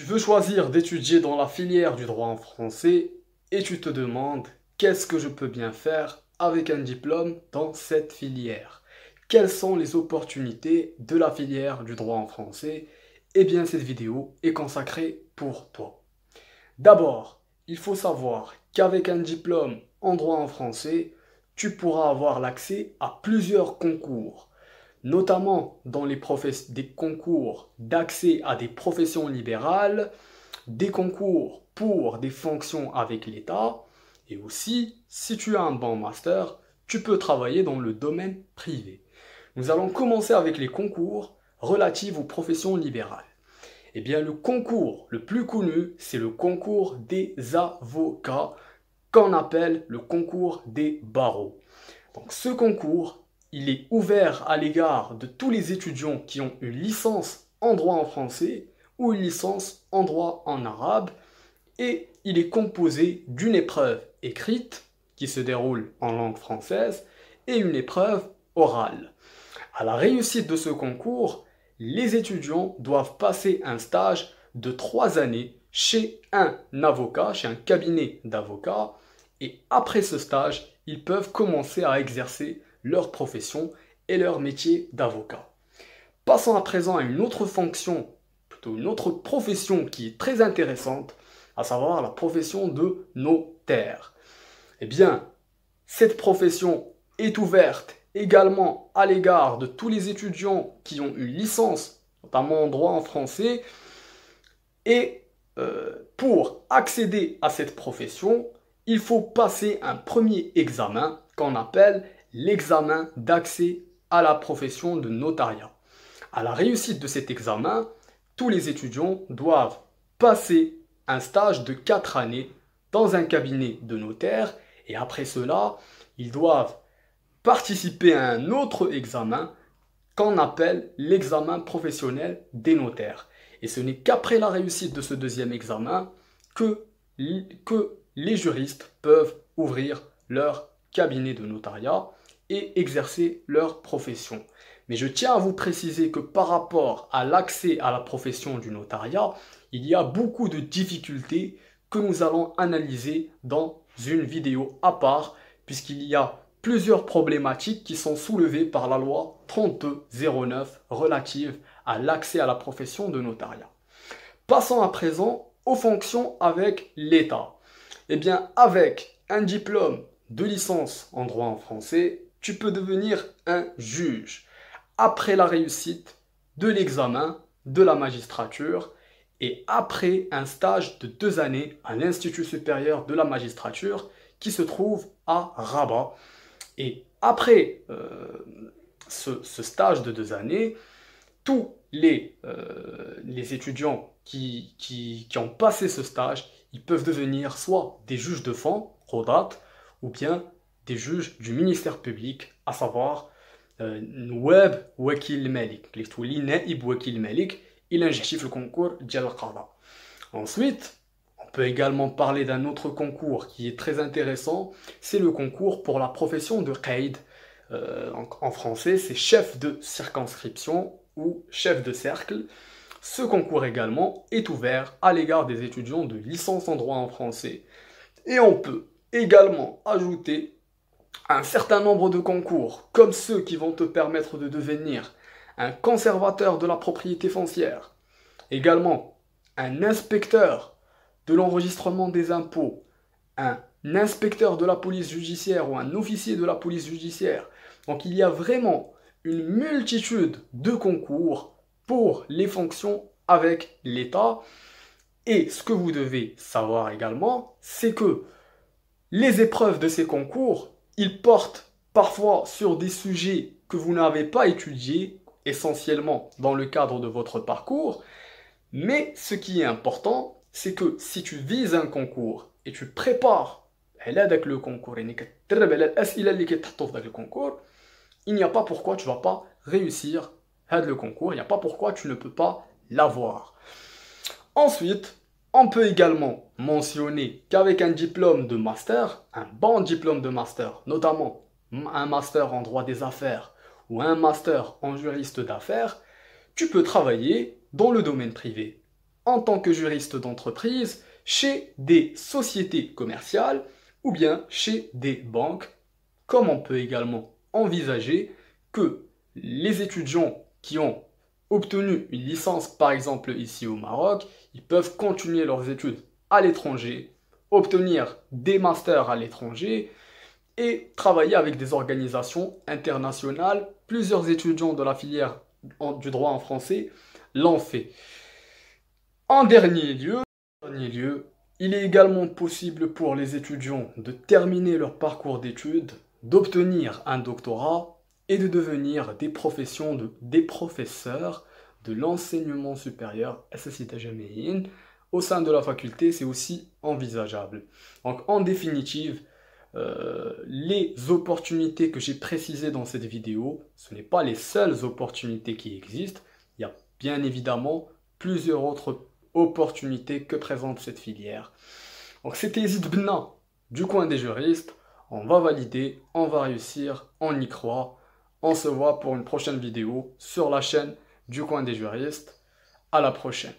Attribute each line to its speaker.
Speaker 1: Tu veux choisir d'étudier dans la filière du droit en français et tu te demandes qu'est-ce que je peux bien faire avec un diplôme dans cette filière? Quelles sont les opportunités de la filière du droit en français? Eh bien, cette vidéo est consacrée pour toi. D'abord, il faut savoir qu'avec un diplôme en droit en français, tu pourras avoir l'accès à plusieurs concours, notamment dans des concours d'accès à des professions libérales, des concours pour des fonctions avec l'État, et aussi, si tu as un bon master, tu peux travailler dans le domaine privé. Nous allons commencer avec les concours relatifs aux professions libérales. Eh bien, le concours le plus connu, c'est le concours des avocats, qu'on appelle le concours des barreaux. Donc, ce concours, il est ouvert à l'égard de tous les étudiants qui ont une licence en droit en français ou une licence en droit en arabe, et il est composé d'une épreuve écrite qui se déroule en langue française et une épreuve orale. À la réussite de ce concours, les étudiants doivent passer un stage de 3 années chez un avocat, chez un cabinet d'avocats, et après ce stage, ils peuvent commencer à exercer leur profession et leur métier d'avocat. Passons à présent à une autre fonction, plutôt une autre profession qui est très intéressante, à savoir la profession de notaire. Eh bien, cette profession est ouverte également à l'égard de tous les étudiants qui ont une licence, notamment en droit en français, et pour accéder à cette profession, il faut passer un premier examen qu'on appelle l'examen d'accès à la profession de notariat. À la réussite de cet examen, tous les étudiants doivent passer un stage de 4 années dans un cabinet de notaire et après cela, ils doivent participer à un autre examen qu'on appelle l'examen professionnel des notaires. Et ce n'est qu'après la réussite de ce deuxième examen que les juristes peuvent ouvrir leur cabinet de notariat et exercer leur profession. Mais je tiens à vous préciser que par rapport à l'accès à la profession du notariat, il y a beaucoup de difficultés que nous allons analyser dans une vidéo à part, puisqu'il y a plusieurs problématiques qui sont soulevées par la loi 3209 relative à l'accès à la profession de notariat. Passons à présent aux fonctions avec l'État. Eh bien, avec un diplôme de licence en droit en français, tu peux devenir un juge après la réussite de l'examen de la magistrature et après un stage de 2 années à l'Institut supérieur de la magistrature qui se trouve à Rabat. Et après ce stage de 2 années, tous les étudiants qui ont passé ce stage, ils peuvent devenir soit des juges de fond, Rodat, ou bien des juges du ministère public, à savoir Nouab Wakil Malik. اللي تولي نائب وكيل ملك إلى نجحتي في الكونكور ديال القضاء. Ensuite, on peut également parler d'un autre concours qui est très intéressant, c'est le concours pour la profession de qaïd. En français, c'est chef de circonscription ou chef de cercle. Ce concours également est ouvert à l'égard des étudiants de licence en droit en français. Et on peut également ajouter un certain nombre de concours, comme ceux qui vont te permettre de devenir un conservateur de la propriété foncière, également un inspecteur de l'enregistrement des impôts, un inspecteur de la police judiciaire ou un officier de la police judiciaire. Donc il y a vraiment une multitude de concours pour les fonctions avec l'État. Et ce que vous devez savoir également, c'est que les épreuves de ces concours, ils portent parfois sur des sujets que vous n'avez pas étudiés, essentiellement dans le cadre de votre parcours. Mais ce qui est important, c'est que si tu vises un concours et tu prépares le concours, il n'y a pas pourquoi tu ne vas pas réussir le concours, il n'y a pas pourquoi tu ne peux pas l'avoir. Ensuite, on peut également mentionner qu'avec un diplôme de master, un bon diplôme de master, notamment un master en droit des affaires ou un master en juriste d'affaires, tu peux travailler dans le domaine privé. en tant que juriste d'entreprise chez des sociétés commerciales ou bien chez des banques, comme on peut également envisager que les étudiants qui ont obtenu une licence, par exemple ici au Maroc, ils peuvent continuer leurs études à l'étranger, obtenir des masters à l'étranger et travailler avec des organisations internationales. Plusieurs étudiants de la filière du droit en français l'ont fait. En dernier lieu, il est également possible pour les étudiants de terminer leur parcours d'études, d'obtenir un doctorat et de devenir des professeurs de l'enseignement supérieur SSI au sein de la faculté, c'est aussi envisageable. Donc en définitive, les opportunités que j'ai précisées dans cette vidéo, ce n'est pas les seules opportunités qui existent. Il y a bien évidemment plusieurs autres opportunités que présente cette filière. Donc c'était Zid Benna du coin des juristes. On va valider, on va réussir, on y croit. On se voit pour une prochaine vidéo sur la chaîne du coin des juristes. À la prochaine.